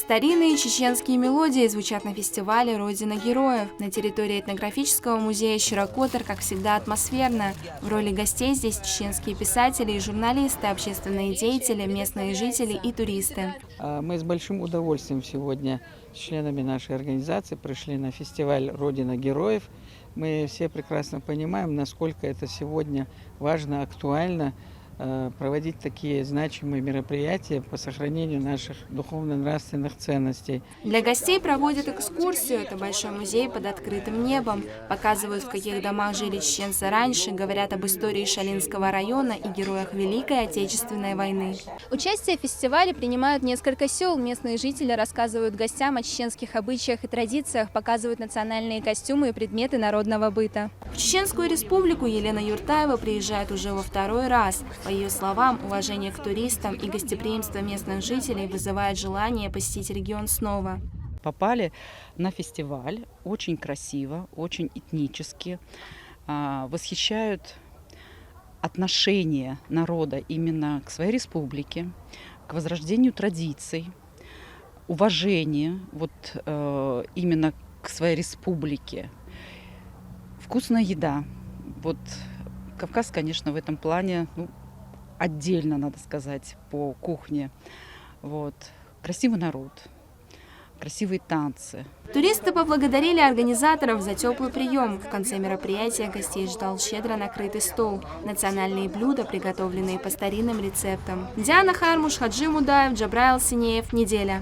Старинные чеченские мелодии звучат на фестивале «Родина героев». На территории этнографического музея Щирокотор, как всегда, атмосферно. В роли гостей здесь чеченские писатели и журналисты, общественные деятели, местные жители и туристы. Мы с большим удовольствием сегодня с членами нашей организации пришли на фестиваль «Родина героев». Мы все прекрасно понимаем, насколько это сегодня важно, актуально проводить такие значимые мероприятия по сохранению наших духовно-нравственных ценностей. Для гостей проводят экскурсию. Это большой музей под открытым небом. Показывают, в каких домах жили чеченцы раньше, говорят об истории Шалинского района и героях Великой Отечественной войны. Участие в фестивале принимают несколько сел. Местные жители рассказывают гостям о чеченских обычаях и традициях, показывают национальные костюмы и предметы народного быта. В Чеченскую Республику Елена Юртаева приезжает уже во второй раз. По ее словам, уважение к туристам и гостеприимство местных жителей вызывает желание посетить регион снова. Попали на фестиваль, очень красиво, очень этнически, восхищают отношение народа именно к своей республике, к возрождению традиций, уважение именно к своей республике. Вкусная еда. Кавказ, конечно, в этом плане отдельно, надо сказать, по кухне. Красивый народ, красивые танцы. Туристы поблагодарили организаторов за теплый прием. В конце мероприятия гостей ждал щедро накрытый стол. Национальные блюда, приготовленные по старинным рецептам. Диана Хармуш, Хаджи Мудаев, Джабраил Синеев. Неделя.